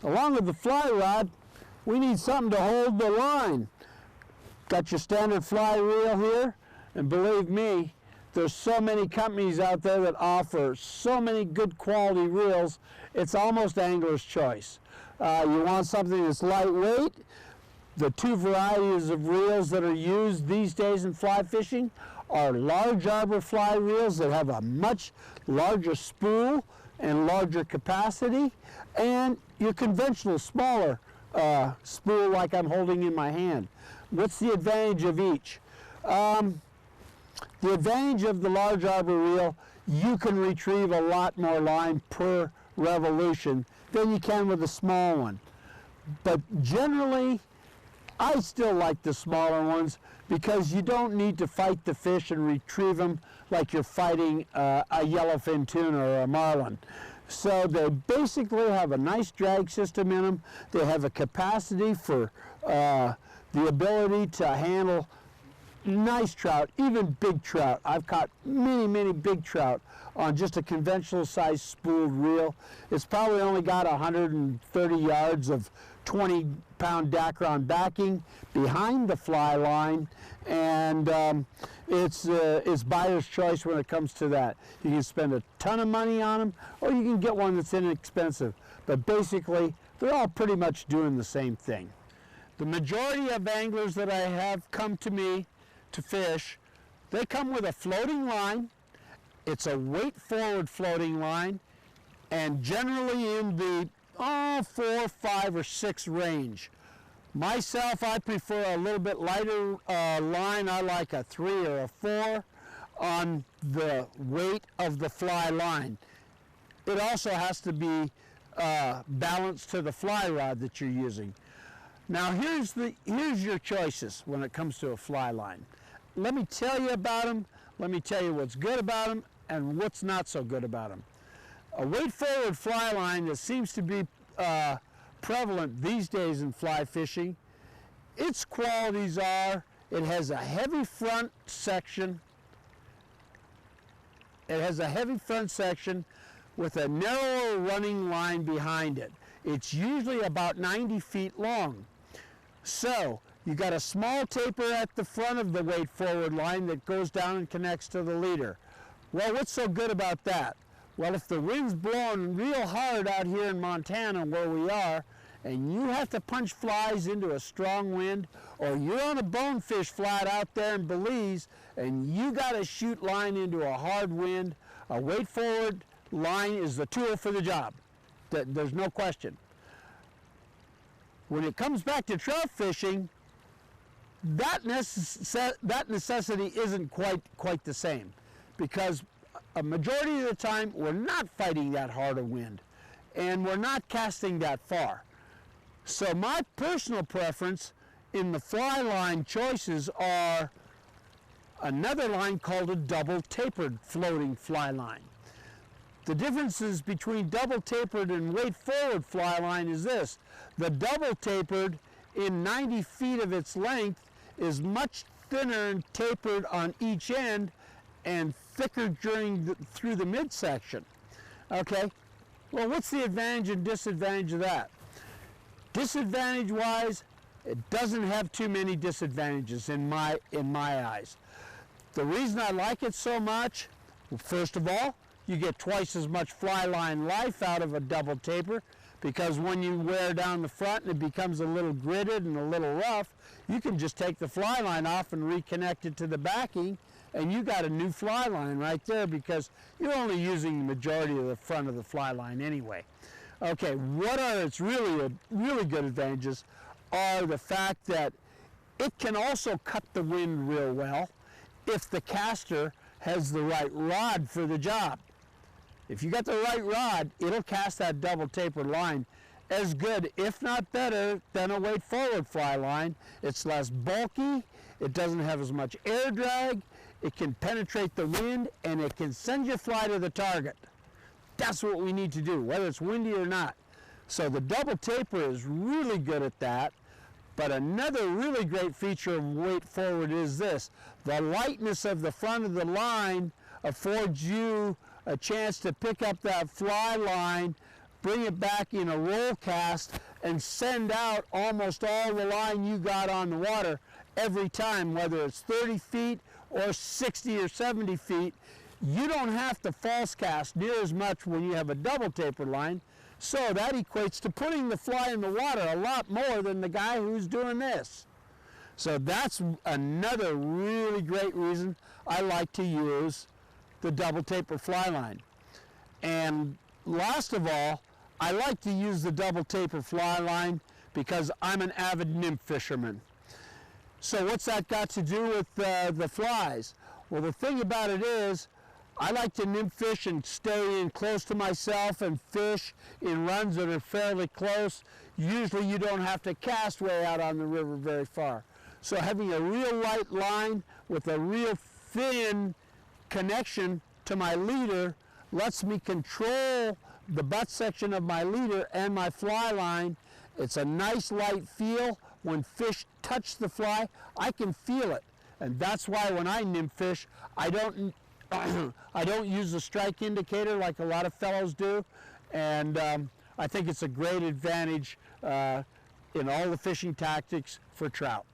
Along with the fly rod, we need something to hold the line. Got your standard fly reel here, and believe me, there's so many companies out there that offer so many good quality reels, it's almost angler's choice. You want something that's lightweight. The two varieties of reels that are used these days in fly fishing are large arbor fly reels that have a much larger spool and larger capacity, and your conventional smaller spool like I'm holding in my hand. What's the advantage of each? The advantage of the large arbor reel, you can retrieve a lot more line per revolution than you can with the small one. But generally, I still like the smaller ones because you don't need to fight the fish and retrieve them like you're fighting a yellowfin tuna or a marlin. So they basically have a nice drag system in them. They have a capacity for the ability to handle nice trout, even big trout. I've caught many big trout on just a conventional size spooled reel. It's probably only got 130 yards of 20-pound Dacron backing behind the fly line, and it's buyer's choice when it comes to that. You can spend a ton of money on them, or you can get one that's inexpensive. But basically, they're all pretty much doing the same thing. The majority of anglers that I have come to me to fish, they come with a floating line. It's a weight forward floating line, and generally in the 4, 5, or 6 range. Myself, I prefer a little bit lighter line. I like a 3 or a 4 on the weight of the fly line. It also has to be balanced to the fly rod that you're using. Now here's your choices when it comes to a fly line. Let me tell you about them. Let me tell you what's good about them and what's not so good about them. A weight forward fly line that seems to be prevalent these days in fly fishing, its qualities are it has a heavy front section. It has a heavy front section with a narrower running line behind it. It's usually about 90 feet long. So you got a small taper at the front of the weight forward line that goes down and connects to the leader. Well, what's so good about that? Well, if the wind's blowing real hard out here in Montana where we are, and you have to punch flies into a strong wind, or you're on a bonefish flat out there in Belize and you got to shoot line into a hard wind, a weight forward line is the tool for the job. There's no question. When it comes back to trout fishing, that necessity isn't quite the same, because a majority of the time we're not fighting that hard a wind and we're not casting that far. So my personal preference in the fly line choices are another line called a double tapered floating fly line. The differences between double tapered and weight forward fly line is this: the double tapered in 90 feet of its length is much thinner and tapered on each end and thicker through the midsection. Okay, well, what's the advantage and disadvantage of that? Disadvantage wise, it doesn't have too many disadvantages in my eyes. The reason I like it so much, well, first of all, you get twice as much fly line life out of a double taper, because when you wear down the front and it becomes a little gridded and a little rough, you can just take the fly line off and reconnect it to the backing, and you got a new fly line right there, because you're only using the majority of the front of the fly line anyway. Okay, what are its really good advantages are the fact that it can also cut the wind real well if the caster has the right rod for the job. If you got the right rod, it'll cast that double tapered line as good, if not better, than a weight forward fly line. It's less bulky, it doesn't have as much air drag, it can penetrate the wind, and it can send your fly to the target. That's what we need to do, whether it's windy or not. So the double taper is really good at that. But another really great feature of weight forward is this: the lightness of the front of the line affords you a chance to pick up that fly line bring it back in a roll cast, and send out almost all the line you got on the water every time, whether it's 30 feet or 60 or 70 feet. You don't have to false cast near as much when you have a double taper line, so that equates to putting the fly in the water a lot more than the guy who's doing this. So that's another really great reason I like to use the double taper fly line. And last of all, I like to use the double taper fly line because I'm an avid nymph fisherman. So what's that got to do with the flies? Well, the thing about it is, I like to nymph fish and stay in close to myself and fish in runs that are fairly close. Usually you don't have to cast way out on the river very far. So having a real light line with a real thin connection to my leader lets me control the butt section of my leader and my fly line. It's a nice light feel. When fish touch the fly, I can feel it. And that's why when I nymph fish, I don't use the strike indicator like a lot of fellows do, and I think it's a great advantage in all the fishing tactics for trout.